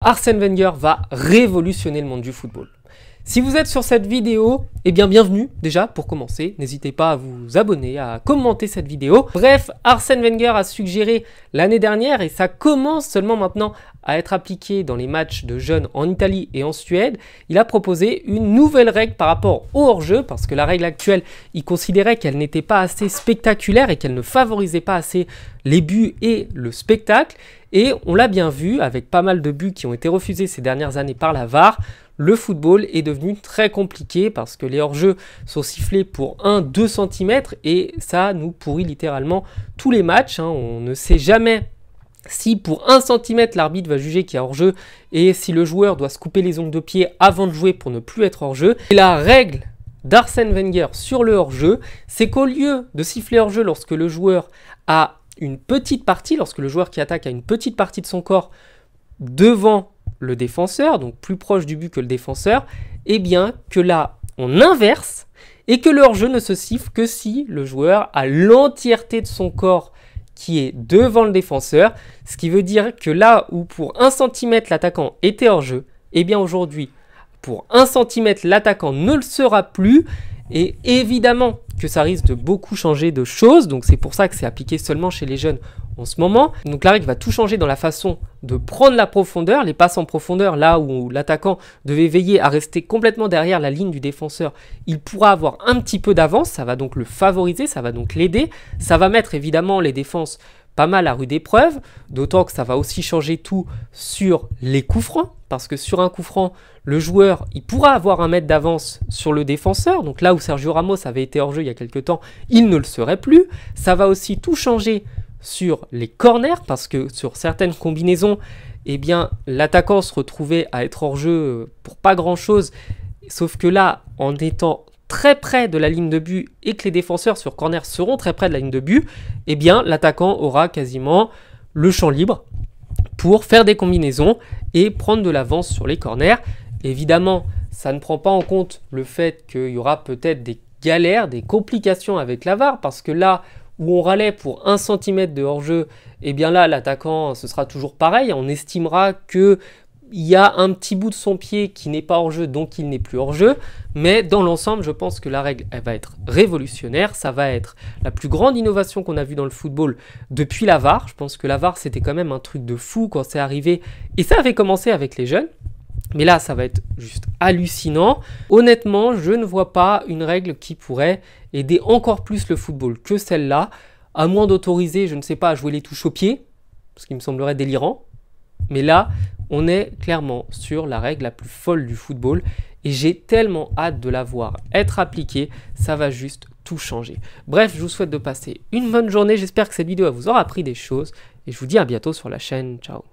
Arsène Wenger va révolutionner le monde du football. Si vous êtes sur cette vidéo, eh bien bienvenue déjà pour commencer. N'hésitez pas à vous abonner, à commenter cette vidéo. Bref, Arsène Wenger a suggéré l'année dernière et ça commence seulement maintenant à être appliqué dans les matchs de jeunes en Italie et en Suède. Il a proposé une nouvelle règle par rapport au hors-jeu parce que la règle actuelle, il considérait qu'elle n'était pas assez spectaculaire et qu'elle ne favorisait pas assez les buts et le spectacle. Et on l'a bien vu avec pas mal de buts qui ont été refusés ces dernières années par la VAR. Le football est devenu très compliqué parce que les hors-jeux sont sifflés pour 1-2 cm et ça nous pourrit littéralement tous les matchs. On ne sait jamais si pour 1 cm l'arbitre va juger qu'il y a hors-jeu et si le joueur doit se couper les ongles de pied avant de jouer pour ne plus être hors-jeu. Et la règle d'Arsène Wenger sur le hors-jeu, c'est qu'au lieu de siffler hors-jeu lorsque le joueur a une petite partie, lorsque le joueur qui attaque a une petite partie de son corps devant le défenseur, donc plus proche du but que le défenseur, eh bien que là on inverse et que le hors-jeu ne se siffle que si le joueur a l'entièreté de son corps qui est devant le défenseur, ce qui veut dire que là où pour 1 cm l'attaquant était hors-jeu, eh bien aujourd'hui pour 1 cm l'attaquant ne le sera plus. Et évidemment que ça risque de beaucoup changer de choses, donc c'est pour ça que c'est appliqué seulement chez les jeunes en ce moment. Donc la règle va tout changer dans la façon de prendre la profondeur, les passes en profondeur, là où l'attaquant devait veiller à rester complètement derrière la ligne du défenseur, il pourra avoir un petit peu d'avance, ça va donc le favoriser, ça va donc l'aider, ça va mettre évidemment les défenses pas mal à rude épreuve, d'autant que ça va aussi changer tout sur les coups francs, parce que sur un coup franc, le joueur, il pourra avoir 1 mètre d'avance sur le défenseur, donc là où Sergio Ramos avait été hors-jeu il y a quelques temps, il ne le serait plus. Ça va aussi tout changer sur les corners, parce que sur certaines combinaisons, eh bien, l'attaquant se retrouvait à être hors-jeu pour pas grand-chose, sauf que là, en étant très près de la ligne de but et que les défenseurs sur corner seront très près de la ligne de but, eh bien l'attaquant aura quasiment le champ libre pour faire des combinaisons et prendre de l'avance sur les corners. Évidemment, ça ne prend pas en compte le fait qu'il y aura peut-être des galères, des complications avec la VAR, parce que là où on râlait pour 1 cm de hors-jeu, eh bien là l'attaquant, ce sera toujours pareil, on estimera que il y a un petit bout de son pied qui n'est pas hors-jeu, donc il n'est plus hors-jeu. Mais dans l'ensemble, je pense que la règle, elle va être révolutionnaire. Ça va être la plus grande innovation qu'on a vue dans le football depuis la VAR. Je pense que la VAR, c'était quand même un truc de fou quand c'est arrivé. Et ça avait commencé avec les jeunes. Mais là, ça va être juste hallucinant. Honnêtement, je ne vois pas une règle qui pourrait aider encore plus le football que celle-là. À moins d'autoriser, je ne sais pas, à jouer les touches au pied, ce qui me semblerait délirant. Mais là, on est clairement sur la règle la plus folle du football et j'ai tellement hâte de la voir être appliquée, ça va juste tout changer. Bref, je vous souhaite de passer une bonne journée, j'espère que cette vidéo vous aura appris des choses et je vous dis à bientôt sur la chaîne, ciao.